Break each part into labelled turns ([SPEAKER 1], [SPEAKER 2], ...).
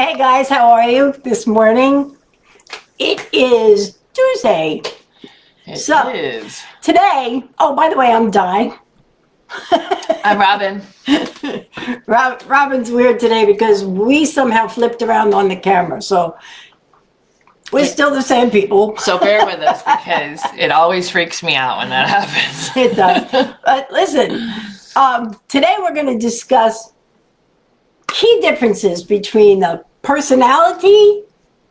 [SPEAKER 1] Hey guys, how are you this morning? It is Tuesday.
[SPEAKER 2] It
[SPEAKER 1] So
[SPEAKER 2] is.
[SPEAKER 1] today, oh, by the way, I'm Di.
[SPEAKER 2] I'm Robin.
[SPEAKER 1] Robin's weird today because we somehow flipped around on the camera. So we're still the same people.
[SPEAKER 2] So bear with us because it always freaks me out when that happens.
[SPEAKER 1] It does. But listen, today we're going to discuss key differences between the personality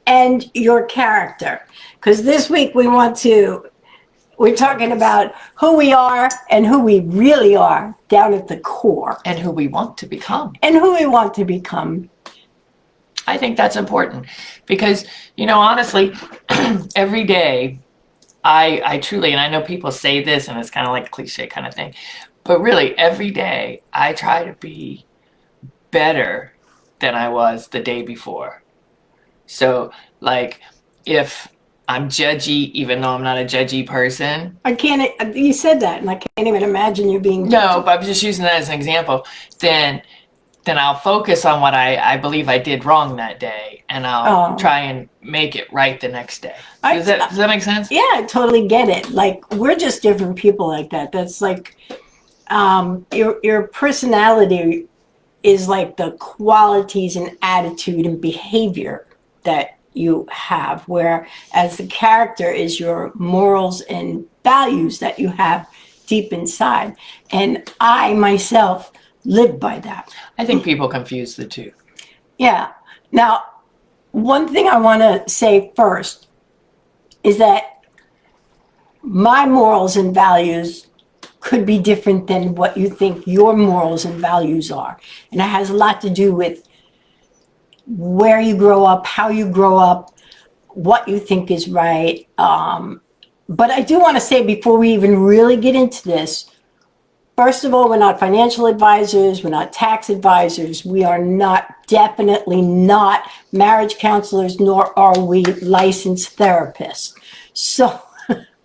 [SPEAKER 1] and your character. Because this week we're talking about who we are and who we really are down at the core.
[SPEAKER 2] And who we want to become.
[SPEAKER 1] And who we want to become.
[SPEAKER 2] I think that's important because, honestly, every day I truly, and I know people say this and it's kind of like a cliche kind of thing, but really every day I try to be better than I was the day before. So, like, if I'm judgy, even though I'm not a judgy person.
[SPEAKER 1] You said that, and I can't even imagine you being judgy.
[SPEAKER 2] No, but I'm just using that as an example. Then I'll focus on what I believe I did wrong that day, and I'll try and make it right the next day. Does that make sense?
[SPEAKER 1] Yeah, I totally get it. Like, we're just different people like that. That's like your personality is like the qualities and attitude and behavior that you have, whereas the character is your morals and values that you have deep inside. And I myself live by that.
[SPEAKER 2] I think people confuse the two.
[SPEAKER 1] Yeah. Now, one thing I want to say first is that my morals and values could be different than what you think your morals and values are. And it has a lot to do with where you grow up, how you grow up, what you think is right. But I do want to say before we even really get into this, first of all, we're not financial advisors, we're not tax advisors, we are definitely not marriage counselors, nor are we licensed therapists. So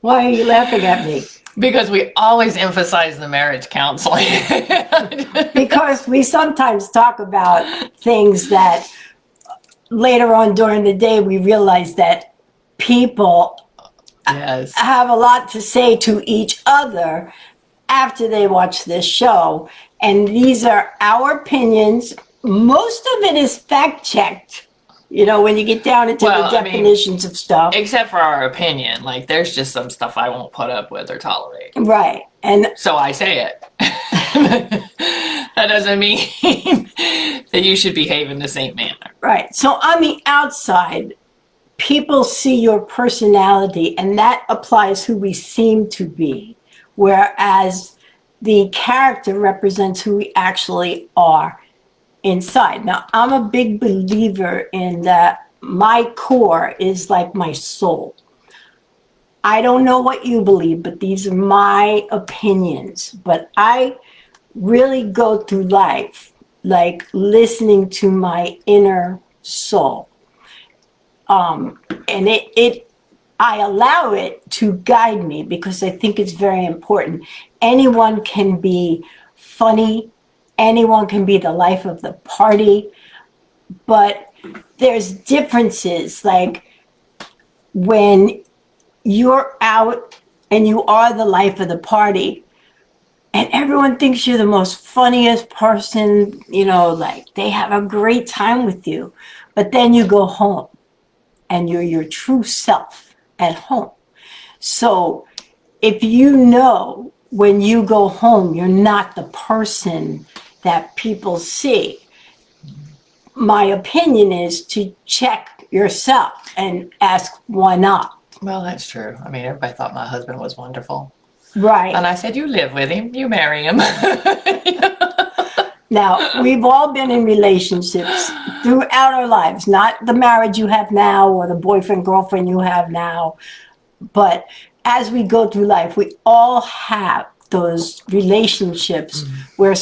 [SPEAKER 1] why are you laughing at me?
[SPEAKER 2] Because we always emphasize the marriage counseling.
[SPEAKER 1] Because we sometimes talk about things that later on during the day we realize that people have a lot to say to each other after they watch this show. And these are our opinions. Most of it is fact-checked. When you get down into the definitions of stuff.
[SPEAKER 2] Except for our opinion. Like, there's just some stuff I won't put up with or tolerate.
[SPEAKER 1] Right. And
[SPEAKER 2] so I say it. That doesn't mean that you should behave in the same manner.
[SPEAKER 1] Right. So on the outside, people see your personality, and that applies who we seem to be. Whereas the character represents who we actually are inside. Now, I'm a big believer in that my core is like my soul. I don't know what you believe, but these are my opinions. But I really go through life like listening to my inner soul. And I allow it to guide me because I think it's very important. Anyone can be funny. Anyone can be the life of the party, but there's differences. Like when you're out and you are the life of the party and everyone thinks you're the most funniest person, like they have a great time with you, but then you go home and you're your true self at home. So if when you go home, you're not the person that people see. My opinion is to check yourself and ask why not.
[SPEAKER 2] Well, that's true. I mean, everybody thought my husband was wonderful.
[SPEAKER 1] Right.
[SPEAKER 2] And I said, you live with him, you marry him.
[SPEAKER 1] Now, we've all been in relationships throughout our lives, not the marriage you have now or the boyfriend, girlfriend you have now. But as we go through life, we all have those relationships where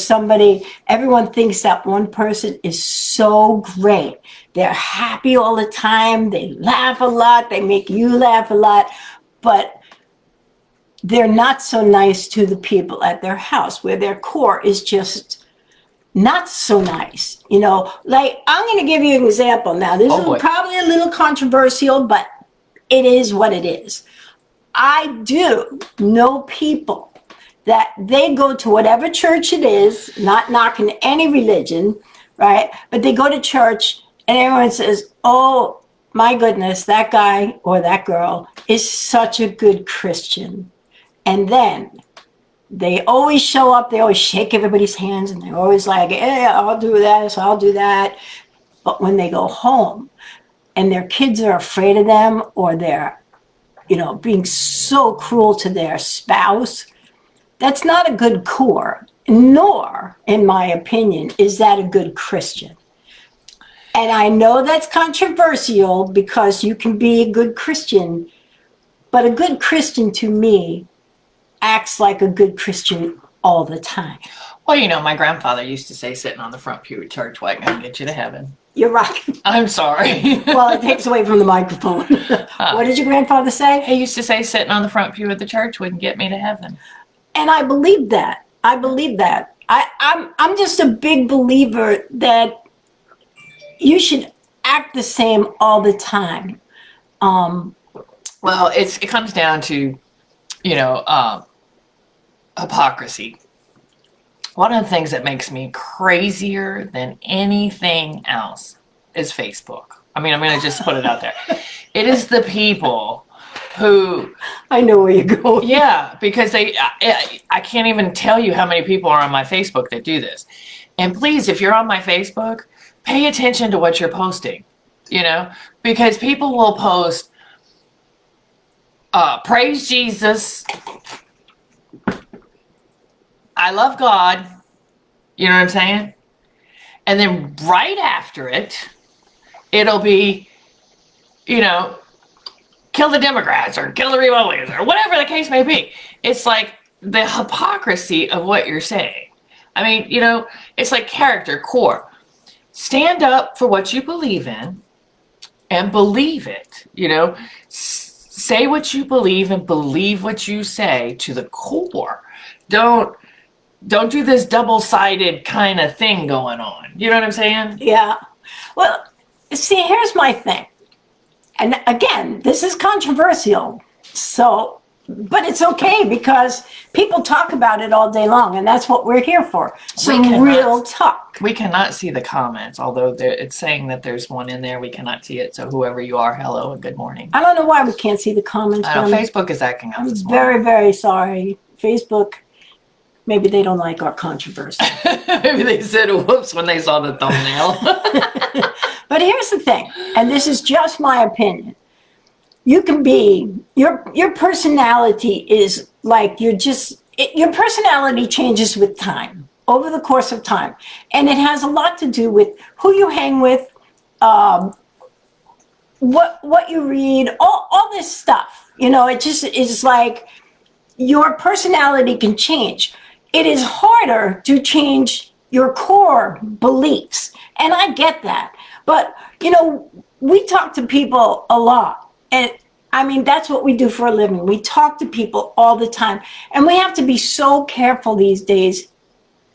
[SPEAKER 1] everyone thinks that one person is so great. They're happy all the time. They laugh a lot. They make you laugh a lot. But they're not so nice to the people at their house, where their core is just not so nice. You know, like I'm going to give you an example now. This
[SPEAKER 2] Oh, boy.
[SPEAKER 1] is probably a little controversial, but it is what it is. I do know people that they go to whatever church it is, not knocking any religion, right? But they go to church and everyone says, oh my goodness, that guy or that girl is such a good Christian. And then they always show up, they always shake everybody's hands, and they're always like, hey, I'll do this, I'll do that. But when they go home and their kids are afraid of them, or they're, you know, being so cruel to their spouse, that's not a good core, nor, in my opinion, is that a good Christian. And I know that's controversial because you can be a good Christian, but a good Christian to me acts like a good Christian all the time.
[SPEAKER 2] Well, you know, my grandfather used to say sitting on the front pew at church wasn't going to get you to heaven.
[SPEAKER 1] You're right.
[SPEAKER 2] I'm sorry.
[SPEAKER 1] Well, it takes away from the microphone. What did your grandfather say?
[SPEAKER 2] He used to say sitting on the front pew at the church wouldn't get me to heaven.
[SPEAKER 1] And I believe that. I believe that. I'm just a big believer that you should act the same all the time.
[SPEAKER 2] Well, it comes down to, you know, hypocrisy. One of the things that makes me crazier than anything else is Facebook. I mean, I'm going to just put it out there. It is the people who...
[SPEAKER 1] I know where you're going.
[SPEAKER 2] Yeah, because I can't even tell you how many people are on my Facebook that do this. And please, if you're on my Facebook, pay attention to what you're posting, you know, because people will post, praise Jesus, I love God, you know what I'm saying? And then right after it, it'll be, you know, kill the Democrats or kill the Republicans or whatever the case may be. It's like the hypocrisy of what you're saying. I mean, you know, it's like character, core. Stand up for what you believe in and believe it, you know. Say what you believe and believe what you say to the core. Don't do this double-sided kind of thing going on. You know what I'm saying?
[SPEAKER 1] Yeah. Well, see, here's my thing. And again, this is controversial. So, but it's okay because people talk about it all day long, and that's what we're here for. Some real talk.
[SPEAKER 2] We cannot see the comments, although it's saying that there's one in there. We cannot see it. So whoever you are, hello and good morning.
[SPEAKER 1] I don't know why we can't see the comments.
[SPEAKER 2] Facebook is acting up this morning.
[SPEAKER 1] Very, very sorry. Facebook, maybe they don't like our controversy.
[SPEAKER 2] Maybe they said whoops when they saw the thumbnail.
[SPEAKER 1] But here's the thing, and this is just my opinion. You can be, your personality is like, your personality changes with time, over the course of time. And it has a lot to do with who you hang with, what you read, all this stuff. You know, it just is like your personality can change. It is harder to change your core beliefs. And I get that. But, you know, we talk to people a lot. And I mean, that's what we do for a living. We talk to people all the time. And we have to be so careful these days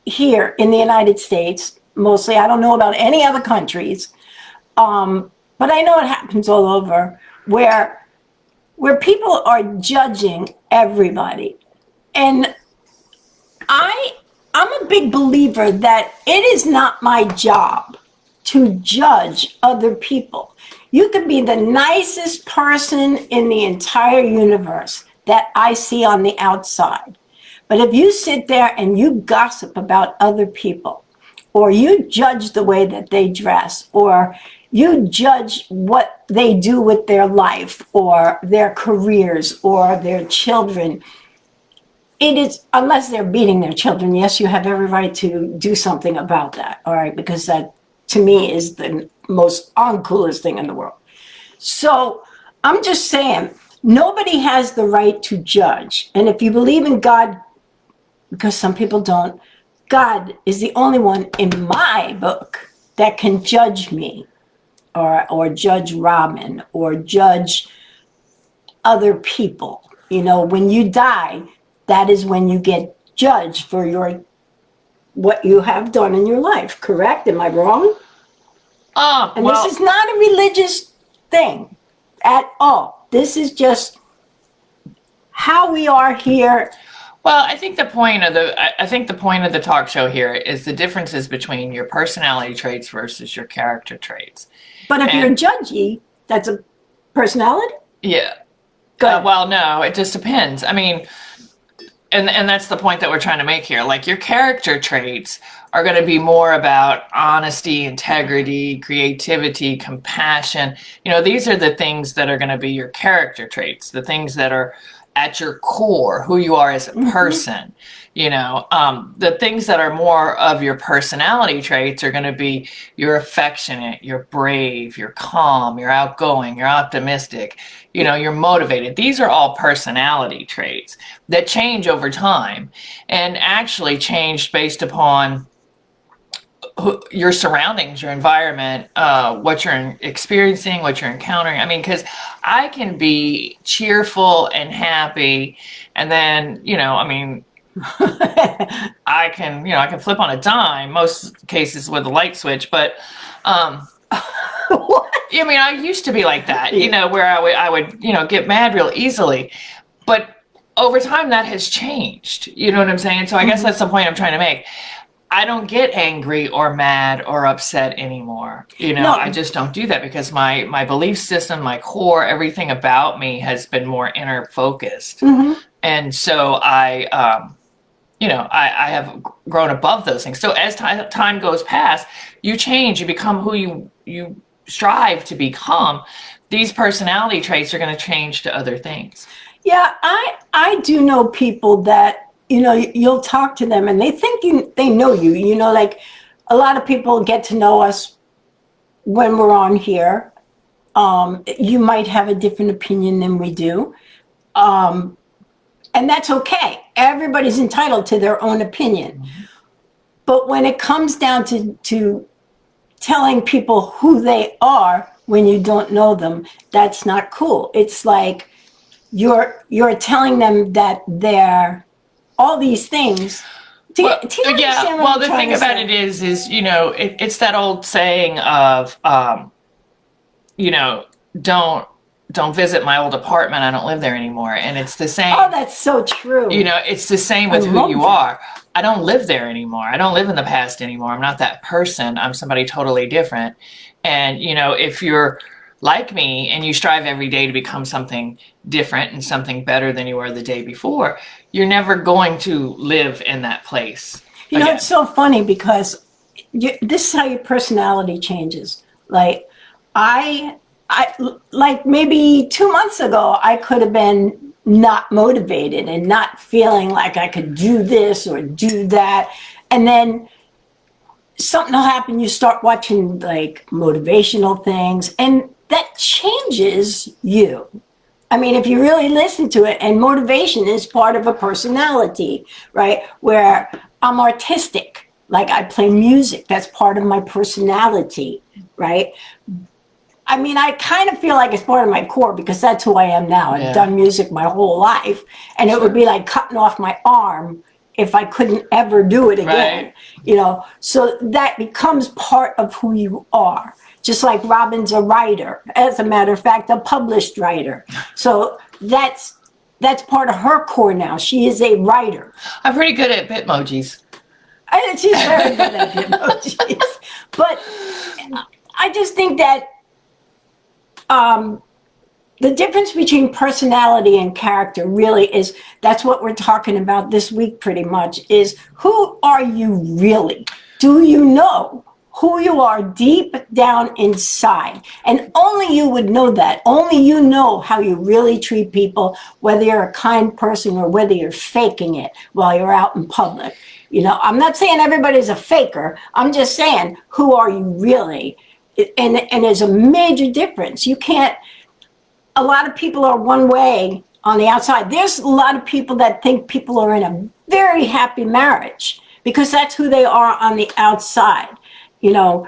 [SPEAKER 1] here in the United States, mostly. I don't know about any other countries. But I know it happens all over where people are judging everybody. And I'm a big believer that it is not my job to judge other people. You could be the nicest person in the entire universe that I see on the outside. But if you sit there and you gossip about other people, or you judge the way that they dress, or you judge what they do with their life, or their careers, or their children, it is, unless they're beating their children, yes, you have every right to do something about that, all right? Because that, to me, is the most uncoolest thing in the world. So I'm just saying, nobody has the right to judge. And if you believe in God, because some people don't, God is the only one in my book that can judge me, or judge Robin, or judge other people. You know, when you die, that is when you get judged for your what you have done in your life, correct? Am I wrong? And
[SPEAKER 2] Well,
[SPEAKER 1] this is not a religious thing at all. This is just how we are here.
[SPEAKER 2] well, I think the point of the talk show here is the differences between your personality traits versus your character traits.
[SPEAKER 1] But if
[SPEAKER 2] And-
[SPEAKER 1] you're judgy, that's a personality?
[SPEAKER 2] Yeah.
[SPEAKER 1] Go ahead.
[SPEAKER 2] Well, no, it just depends. I mean, and that's the point that we're trying to make here. Like your character traits are going to be more about honesty, integrity, creativity, compassion. You know, these are the things that are going to be your character traits, the things that are at your core, who you are as a person. You know, the things that are more of your personality traits are going to be you're affectionate, you're brave, you're calm, you're outgoing, you're optimistic, you know, you're motivated. These are all personality traits that change over time and actually change based upon your surroundings, your environment, what you're experiencing, what you're encountering. I mean, because I can be cheerful and happy, and then, you know, I mean, I can flip on a dime, most cases with a light switch, but
[SPEAKER 1] What?
[SPEAKER 2] I mean, I used to be like that, you know, where I would, you know, get mad real easily, but over time that has changed. You know what I'm saying? So I guess that's the point I'm trying to make. I don't get angry or mad or upset anymore. You know,
[SPEAKER 1] No.
[SPEAKER 2] I just don't do that because my belief system, my core, everything about me has been more inner focused. And so I have grown above those things. So as time goes past, you change, you become who you strive to become. These personality traits are going to change to other things.
[SPEAKER 1] Yeah, I do know people that, you know, you'll talk to them and they think they know you. You know, like a lot of people get to know us when we're on here. You might have a different opinion than we do. And that's okay. Everybody's entitled to their own opinion. But when it comes down to telling people who they are when you don't know them, that's not cool. It's like you're telling them that they're all these things. Do you understand what I'm
[SPEAKER 2] the
[SPEAKER 1] trying
[SPEAKER 2] thing
[SPEAKER 1] to
[SPEAKER 2] about
[SPEAKER 1] say?
[SPEAKER 2] it is you know, it's that old saying of you know, don't visit my old apartment, I don't live there anymore. And it's the same.
[SPEAKER 1] Oh, that's so true.
[SPEAKER 2] You know, it's the same with
[SPEAKER 1] I
[SPEAKER 2] who
[SPEAKER 1] love
[SPEAKER 2] you
[SPEAKER 1] that.
[SPEAKER 2] are. I don't live there anymore. I don't live in the past anymore. I'm not that person. I'm somebody totally different. And, you know, if you're like me and you strive every day to become something different and something better than you were the day before, you're never going to live in that place.
[SPEAKER 1] You know,
[SPEAKER 2] again.
[SPEAKER 1] it's so funny because this is how your personality changes. Like I like maybe 2 months ago, I could have been not motivated and not feeling like I could do this or do that. And then something will happen. You start watching like motivational things and that changes you. I mean, if you really listen to it, and motivation is part of a personality, right? Where I'm artistic, like I play music, that's part of my personality, right? I mean, I kind of feel like it's part of my core because that's who I am now.
[SPEAKER 2] Yeah.
[SPEAKER 1] I've done music my whole life, and it would be like cutting off my arm if I couldn't ever do it again.
[SPEAKER 2] Right.
[SPEAKER 1] You know, so that becomes part of who you are. Just like Robin's a writer, as a matter of fact, a published writer. So that's part of her core now. She is a writer.
[SPEAKER 2] I'm pretty good at Bitmojis.
[SPEAKER 1] And she's very good at emojis. But I just think that the difference between personality and character really is, that's what we're talking about this week pretty much, is who are you really? Do you know who you are deep down inside? And only you would know that. Only you know how you really treat people, whether you're a kind person or whether you're faking it while you're out in public. You know, I'm not saying everybody's a faker. I'm just saying, who are you really? And there's a major difference. You can't, a lot of people are one way on the outside. There's a lot of people that think people are in a very happy marriage because that's who they are on the outside, you know,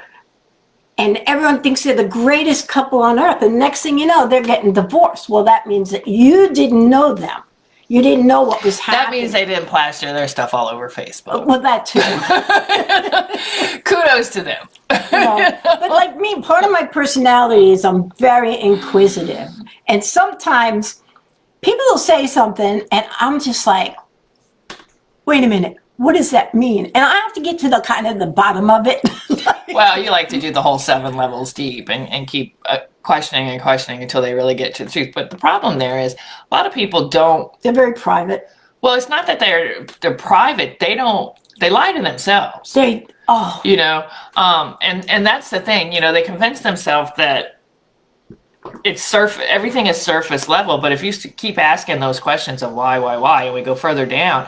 [SPEAKER 1] and everyone thinks they're the greatest couple on earth. And next thing you know, they're getting divorced. Well, that means that you didn't know them. You didn't know what was happening.
[SPEAKER 2] That means they didn't plaster their stuff all over Facebook.
[SPEAKER 1] Well, that too.
[SPEAKER 2] Kudos to them.
[SPEAKER 1] But like me, part of my personality is I'm very inquisitive. And sometimes people will say something and I'm just like, wait a minute, what does that mean? And I have to get to the kind of the bottom of it.
[SPEAKER 2] Well, you like to do the whole 7 levels deep and keep questioning and questioning until they really get to the truth. But the problem there is a lot of people don't.
[SPEAKER 1] They're very private.
[SPEAKER 2] Well, it's not that they're private. They lie to themselves.
[SPEAKER 1] And
[SPEAKER 2] that's the thing. They convince themselves that everything is surface level. But if you keep asking those questions of why, and we go further down,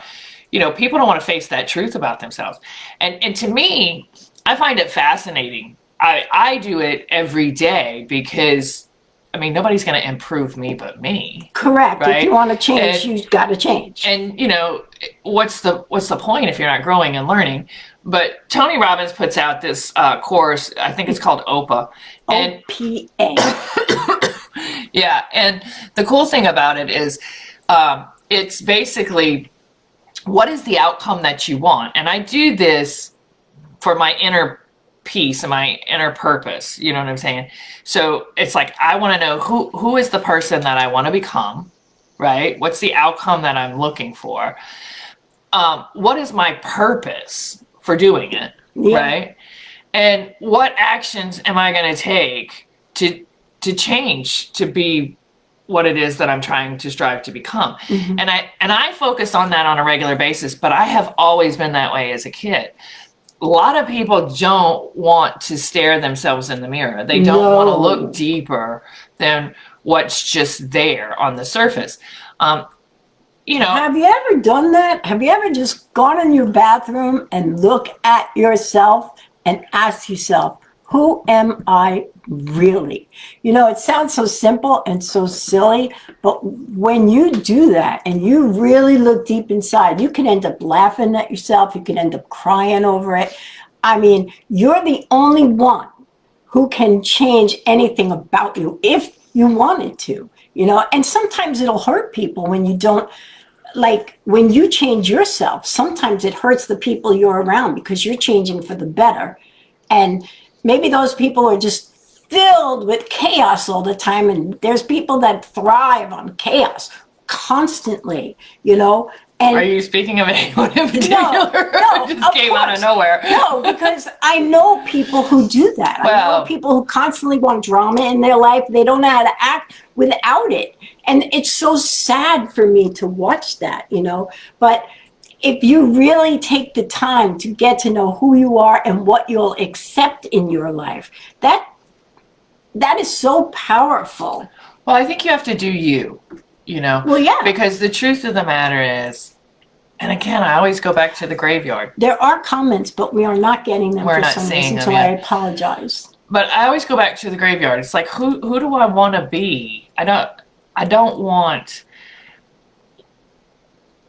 [SPEAKER 2] people don't want to face that truth about themselves. And to me, I find it fascinating. I do it every day because, nobody's going to improve me but me.
[SPEAKER 1] Correct.
[SPEAKER 2] Right?
[SPEAKER 1] If you want to change, you've got to change.
[SPEAKER 2] And, what's the point if you're not growing and learning? But Tony Robbins puts out this course, I think it's called OPA.
[SPEAKER 1] OPA.
[SPEAKER 2] Yeah, and the cool thing about it is it's basically, what is the outcome that you want? And I do this for my inner peace and my inner purpose. You know what I'm saying? So it's like, I want to know who is the person that I want to become, right? What's the outcome that I'm looking for? What is my purpose for doing it, right? And what actions am I going to take to change, to be what it is that I'm trying to strive to become? Mm-hmm. And I focus on that on a regular basis, but I have always been that way as a kid. A lot of people don't want to stare themselves in the mirror. They don't want to look deeper than what's just there on the surface. Have
[SPEAKER 1] you ever done that? Have you ever just gone in your bathroom and look at yourself and ask yourself, who am I really? It sounds so simple and so silly, but when you do that and you really look deep inside, you can end up laughing at yourself. You can end up crying over it. You're the only one who can change anything about you if you wanted to, and sometimes it'll hurt people when you don't. Like when you change yourself, sometimes it hurts the people you're around because you're changing for the better. And maybe those people are just filled with chaos all the time. And there's people that thrive on chaos constantly, And
[SPEAKER 2] are you speaking of anyone in particular?
[SPEAKER 1] No,
[SPEAKER 2] just came out of nowhere.
[SPEAKER 1] No, because I know people who do that. I know people who constantly want drama in their life. They don't know how to act without it. And it's so sad for me to watch that, But if you really take the time to get to know who you are and what you'll accept in your life, that is so powerful.
[SPEAKER 2] Well, I think you have to do you.
[SPEAKER 1] Well, yeah.
[SPEAKER 2] Because the truth of the matter is, and again, I always go back to the graveyard.
[SPEAKER 1] There are comments, but we are not getting them
[SPEAKER 2] We're
[SPEAKER 1] for
[SPEAKER 2] not
[SPEAKER 1] some
[SPEAKER 2] seeing
[SPEAKER 1] reason,
[SPEAKER 2] them
[SPEAKER 1] so
[SPEAKER 2] yet.
[SPEAKER 1] I apologize.
[SPEAKER 2] But I always go back to the graveyard. It's like, who do I want to be? I don't want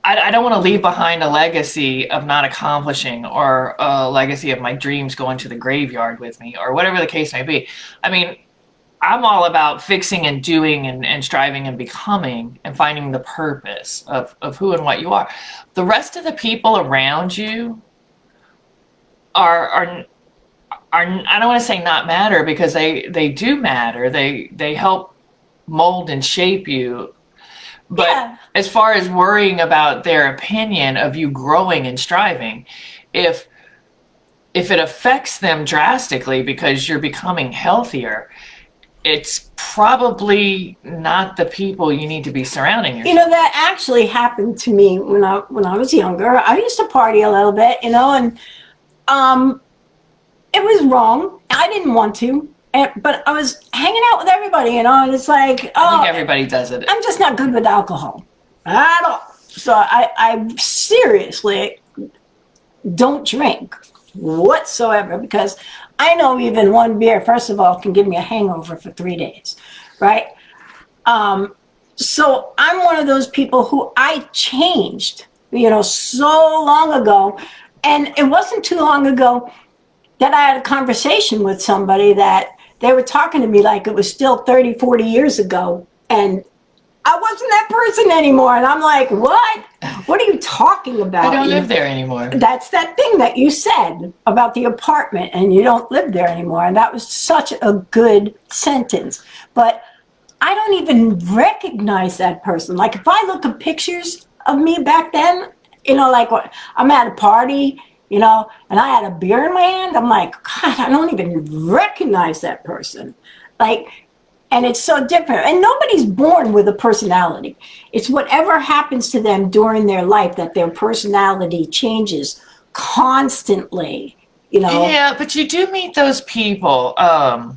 [SPEAKER 2] to leave behind a legacy of not accomplishing, or a legacy of my dreams going to the graveyard with me, or whatever the case may be. I'm all about fixing and doing and striving and becoming and finding the purpose of who and what you are. The rest of the people around you are I don't want to say not matter, because they do matter. They help mold and shape you. But as far as worrying about their opinion of you growing and striving, if it affects them drastically because you're becoming healthier, it's probably not the people you need to be surrounding yourself.
[SPEAKER 1] That actually happened to me when I was younger. I used to party a little bit, and it was wrong. I didn't want to, but I was hanging out with everybody, and it's like,
[SPEAKER 2] I think everybody does it.
[SPEAKER 1] I'm just not good with alcohol at all. So I seriously don't drink whatsoever, because I know even one beer, first of all, can give me a hangover for 3 days, right? So I'm one of those people who I changed, so long ago. And it wasn't too long ago that I had a conversation with somebody that they were talking to me like it was still 30, 40 years ago. And I wasn't that person anymore. And I'm like, what? What are you talking about?
[SPEAKER 2] I don't live there anymore.
[SPEAKER 1] That's that thing that you said about the apartment and you don't live there anymore. And that was such a good sentence. But I don't even recognize that person. Like if I look at pictures of me back then, like I'm at a party, and I had a beer in my hand, I'm like, God, I don't even recognize that person. Like, and it's so different. And nobody's born with a personality. It's whatever happens to them during their life that their personality changes constantly,
[SPEAKER 2] Yeah, but you do meet those people.
[SPEAKER 1] Not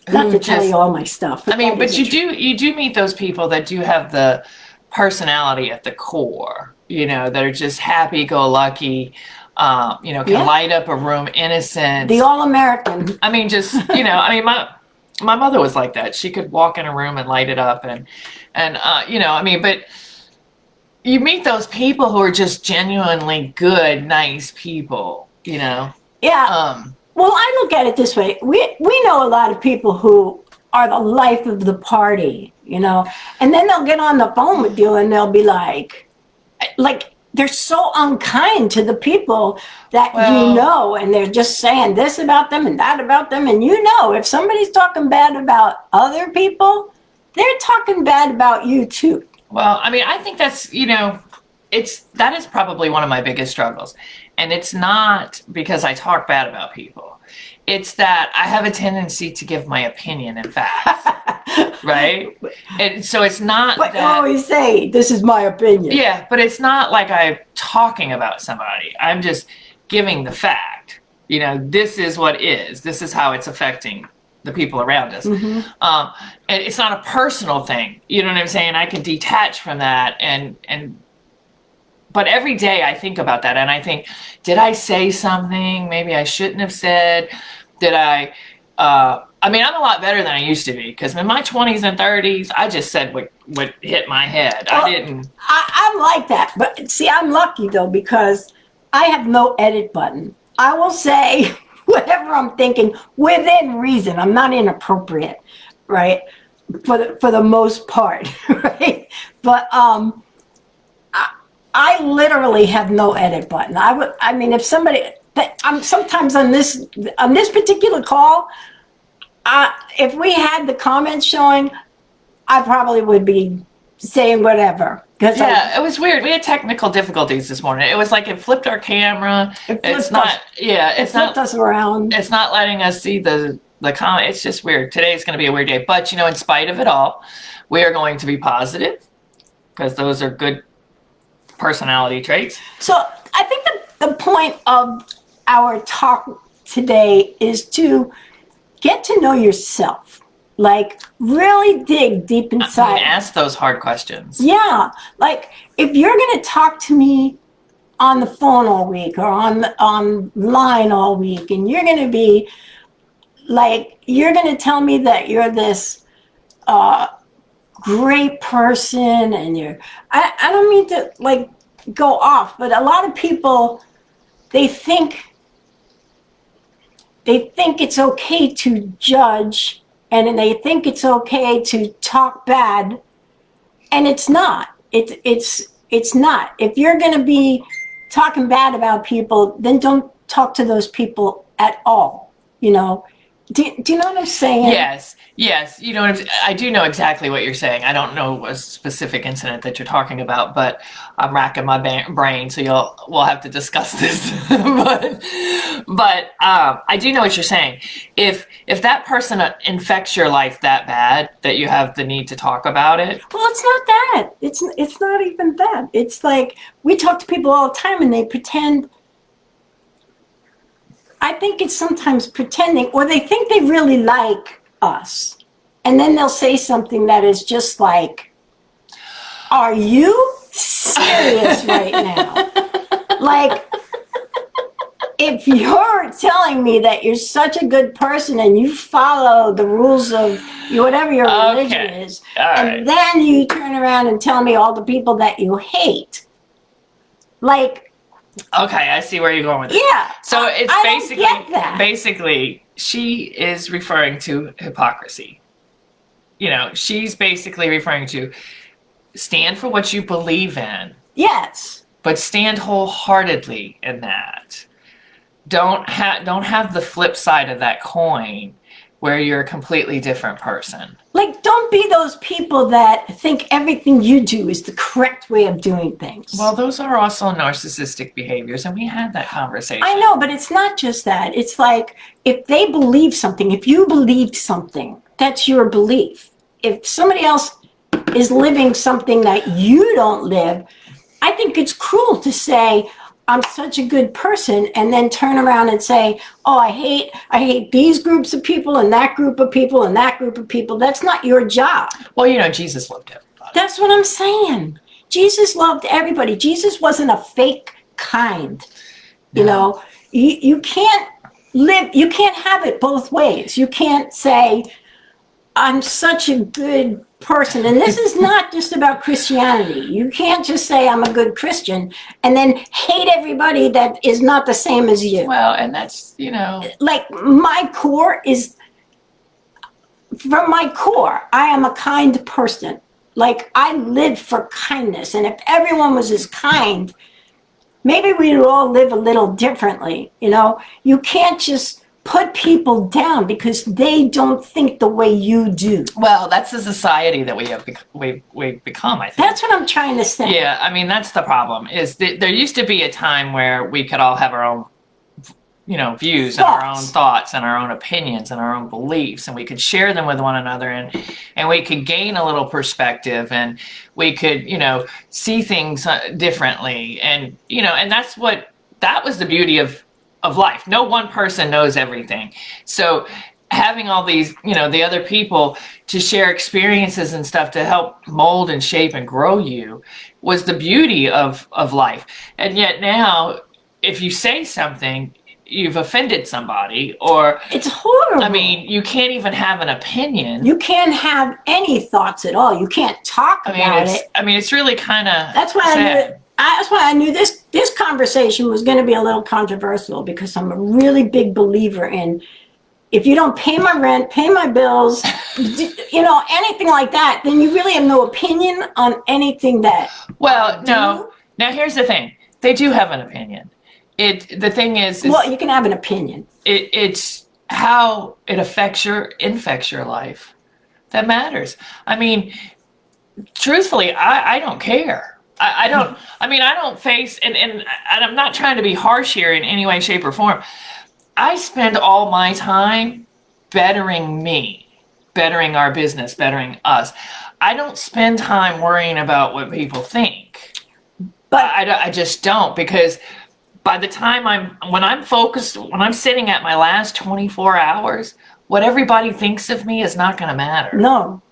[SPEAKER 1] to tell you all my stuff.
[SPEAKER 2] But you do meet those people that do have the personality at the core, that are just happy-go-lucky, can light up a room, innocent.
[SPEAKER 1] The all-American.
[SPEAKER 2] I mean, just, my mother was like that. She could walk in a room and light it up but you meet those people who are just genuinely good, nice people,
[SPEAKER 1] Yeah.
[SPEAKER 2] Well,
[SPEAKER 1] I look at it this way. We know a lot of people who are the life of the party, and then they'll get on the phone with you and they'll be like they're so unkind to the people that and they're just saying this about them and that about them. And if somebody's talking bad about other people, they're talking bad about you too.
[SPEAKER 2] Well, I think that's, that is probably one of my biggest struggles. And it's not because I talk bad about people. It's that I have a tendency to give my opinion and facts, right? And so it's not
[SPEAKER 1] But
[SPEAKER 2] that...
[SPEAKER 1] you always say, this is my opinion.
[SPEAKER 2] Yeah, but it's not like I'm talking about somebody. I'm just giving the fact. This is what is. This is how it's affecting the people around us.
[SPEAKER 1] Mm-hmm.
[SPEAKER 2] And it's not a personal thing. You know what I'm saying? I can detach from that but every day I think about that and I think, did I say something maybe I shouldn't have said? Did I'm a lot better than I used to be, because in my 20s and 30s, I just said what hit my head.
[SPEAKER 1] Well,
[SPEAKER 2] I didn't.
[SPEAKER 1] I'm like that. But see, I'm lucky though, because I have no edit button. I will say whatever I'm thinking within reason. I'm not inappropriate, right? For the most part, right? But I literally have no edit button. If somebody, I'm sometimes on this particular call, if we had the comments showing, I probably would be saying whatever.
[SPEAKER 2] It was weird. We had technical difficulties this morning. It was like it flipped our camera. It flipped
[SPEAKER 1] us around.
[SPEAKER 2] It's not letting us see the comment. It's just weird. Today's going to be a weird day. But, in spite of it all, we are going to be positive, because those are good personality traits.
[SPEAKER 1] So I think the point of our talk today is to get to know yourself. Like, really dig deep inside.
[SPEAKER 2] Ask those hard questions.
[SPEAKER 1] Yeah. Like, if you're going to talk to me on the phone all week or online all week, and you're going to be like, you're going to tell me that you're this great person and I don't mean to like go off, but a lot of people, they think it's okay to judge, and they think it's okay to talk bad, and it's not. It's not. If you're going to be talking bad about people, then don't talk to those people at all. Do you know what I'm saying?
[SPEAKER 2] Yes. I do know exactly what you're saying. I don't know a specific incident that you're talking about, but I'm racking my brain, so we'll have to discuss this. but I do know what you're saying. If that person infects your life that bad that you have the need to talk about it.
[SPEAKER 1] Well, it's not that. It's not even that. It's like, we talk to people all the time and they pretend. I think it's sometimes pretending, or they think they really like us. And then they'll say something that is just like, are you serious right now? Like, if you're telling me that you're such a good person and you follow the rules of whatever your religion is, and then you turn around and tell me all the people that you hate, like,
[SPEAKER 2] okay, I see where you're going with it.
[SPEAKER 1] Yeah.
[SPEAKER 2] So it's
[SPEAKER 1] I don't get that.
[SPEAKER 2] basically she is referring to hypocrisy. she's basically referring to stand for what you believe in,
[SPEAKER 1] Yes.
[SPEAKER 2] but stand wholeheartedly in that. Don't have the flip side of that coin where you're a completely different person.
[SPEAKER 1] Like, don't be those people that think everything you do is the correct way of doing things.
[SPEAKER 2] Well, those are also narcissistic behaviors, and we had that conversation.
[SPEAKER 1] I know, but it's not just that. It's like if they believe something, if you believed something, that's your belief. If somebody else is living something that you don't live, I think it's cruel to say, I'm such a good person, and then turn around and say, oh, I hate these groups of people and that group of people and that group of people. That's not your job.
[SPEAKER 2] Well, Jesus loved everybody.
[SPEAKER 1] That's what I'm saying. Jesus loved everybody. Jesus wasn't a fake kind. You know, you can't you can't have it both ways. You can't say, I'm such a good person. And this is not just about Christianity. You can't just say I'm a good Christian and then hate everybody that is not the same as you.
[SPEAKER 2] Well, and that's,
[SPEAKER 1] Like my core is, from my core, I am a kind person. Like I live for kindness. And if everyone was as kind, maybe we'd all live a little differently. You can't just put people down because they don't think the way you do.
[SPEAKER 2] Well, that's the society that we've become, I think.
[SPEAKER 1] That's what I'm trying to say.
[SPEAKER 2] Yeah, I mean, that's the problem. Is there used to be a time where we could all have our own, views and our own thoughts and our own opinions and our own beliefs, and we could share them with one another, and we could gain a little perspective, and we could, see things differently, and and that was the beauty of life. No one person knows everything. So having all these, the other people to share experiences and stuff to help mold and shape and grow you was the beauty of life. And yet now, if you say something, you've offended somebody, or
[SPEAKER 1] it's horrible.
[SPEAKER 2] I mean, you can't even have an opinion.
[SPEAKER 1] You can't have any thoughts at all. You can't talk about it.
[SPEAKER 2] I mean, it's really kind of
[SPEAKER 1] That's why I knew this conversation was going to be a little controversial, because I'm a really big believer in, if you don't pay my rent, pay my bills, anything like that, then you really have no opinion on anything that.
[SPEAKER 2] Well, no. Now here's the thing: they do have an opinion. The thing is
[SPEAKER 1] well, you can have an opinion.
[SPEAKER 2] It's how it infects your life that matters. I mean, truthfully, I don't care. I don't face, and I'm not trying to be harsh here in any way, shape, or form. I spend all my time bettering me, bettering our business, bettering us. I don't spend time worrying about what people think. But I just don't, because by the time when I'm focused, when I'm sitting at my last 24 hours, what everybody thinks of me is not going to matter.
[SPEAKER 1] No.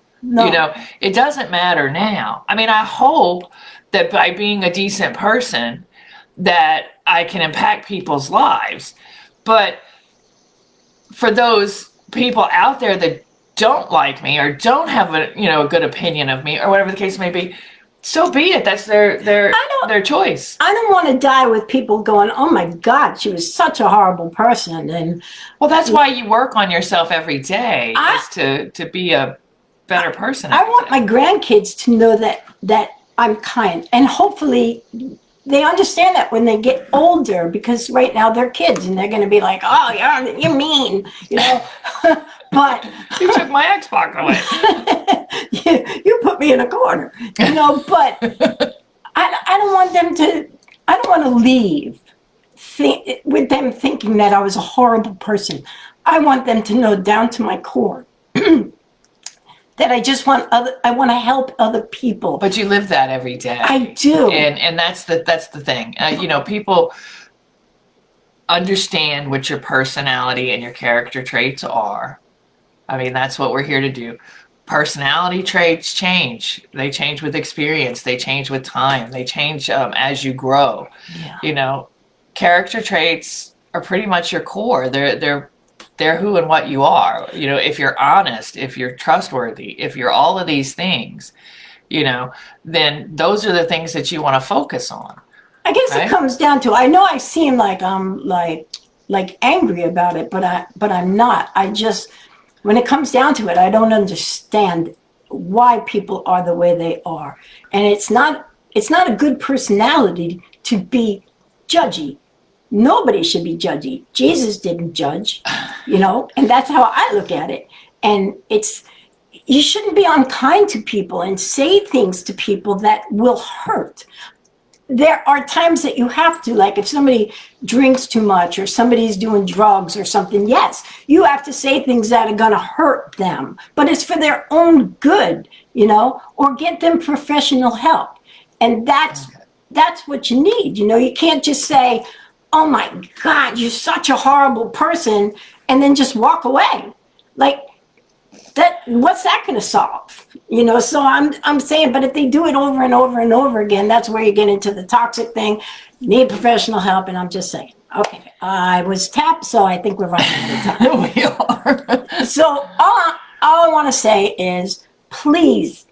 [SPEAKER 2] It doesn't matter now. I mean, I hope that by being a decent person that I can impact people's lives. But for those people out there that don't like me or don't have a good opinion of me or whatever the case may be, so be it. That's their choice.
[SPEAKER 1] I don't want to die with people going, oh my God, she was such a horrible person. And
[SPEAKER 2] well, that's why you work on yourself every day, is to be a better person.
[SPEAKER 1] I want my grandkids to know that I'm kind, and hopefully they understand that when they get older, because right now they're kids and they're going to be like, oh, you're mean, but
[SPEAKER 2] you took my Xbox away.
[SPEAKER 1] you put me in a corner, but I don't want them to, I don't want to leave with them thinking that I was a horrible person. I want them to know down to my core that I want to help other people.
[SPEAKER 2] But you live that every day.
[SPEAKER 1] I do.
[SPEAKER 2] And that's the thing. People understand what your personality and your character traits are. I mean, that's what we're here to do. Personality traits change. They change with experience. They change with time. They change as you grow. Yeah. Character traits are pretty much your core. They're who and what you are. If you're honest, if you're trustworthy, if you're all of these things, then those are the things that you want to focus on.
[SPEAKER 1] I guess right? It comes down to, I know I seem like I'm like angry about it, but I'm not. when it comes down to it, I don't understand why people are the way they are. And it's not a good personality to be judgy. Nobody should be judgy. Jesus didn't judge, and that's how I look at it. And you shouldn't be unkind to people and say things to people that will hurt. There are times that you have to, like if somebody drinks too much or somebody's doing drugs or something, yes, you have to say things that are going to hurt them, but it's for their own good, or get them professional help. And that's what you need. You can't just say, oh my God, you're such a horrible person, and then just walk away. Like, what's that going to solve? So I'm saying, but if they do it over and over and over again, that's where you get into the toxic thing. You need professional help, and I'm just saying. Okay, I was tapped, so I think we're running out of time.
[SPEAKER 2] We are.
[SPEAKER 1] So all I want to say is, please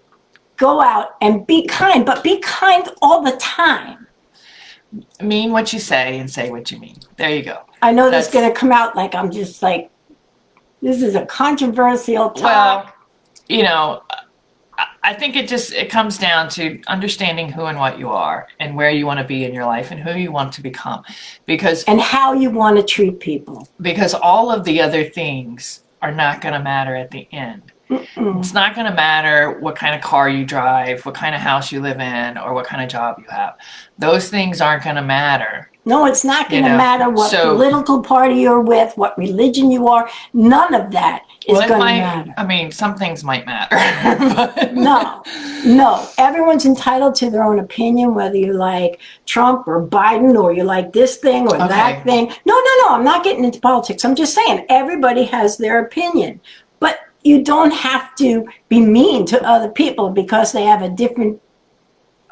[SPEAKER 1] go out and be kind, but be kind all the time.
[SPEAKER 2] Mean what you say and say what you mean. There you go.
[SPEAKER 1] I know that's going to come out like I'm just like, this is a controversial talk.
[SPEAKER 2] Well, I think it comes down to understanding who and what you are and where you want to be in your life and who you want to become.
[SPEAKER 1] And how you want to treat people.
[SPEAKER 2] Because all of the other things are not going to matter at the end. Mm-mm. It's not going to matter what kind of car you drive, what kind of house you live in, or what kind of job you have. Those things aren't going to matter.
[SPEAKER 1] No, it's not going to matter what political party you're with, what religion you are. None of that is going to matter.
[SPEAKER 2] I mean, some things might matter. But
[SPEAKER 1] No. Everyone's entitled to their own opinion, whether you like Trump or Biden or you like this thing or that thing. No. I'm not getting into politics. I'm just saying everybody has their opinion. But you don't have to be mean to other people because they have a different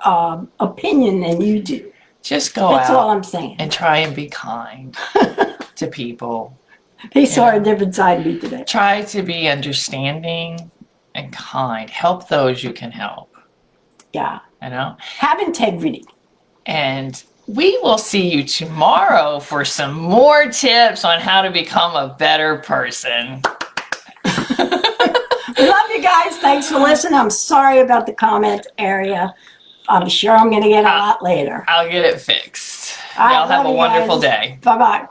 [SPEAKER 1] opinion than you do.
[SPEAKER 2] Just go
[SPEAKER 1] That's
[SPEAKER 2] out
[SPEAKER 1] all I'm saying.
[SPEAKER 2] And try and be kind to people.
[SPEAKER 1] They saw a different side of me today.
[SPEAKER 2] Try to be understanding and kind. Help those you can help.
[SPEAKER 1] Yeah.
[SPEAKER 2] Have
[SPEAKER 1] integrity.
[SPEAKER 2] And we will see you tomorrow for some more tips on how to become a better person.
[SPEAKER 1] Love you guys. Thanks for listening. I'm sorry about the comment area. I'm sure I'm going to get a lot later.
[SPEAKER 2] I'll get it fixed. Y'all have a wonderful day.
[SPEAKER 1] Bye-bye.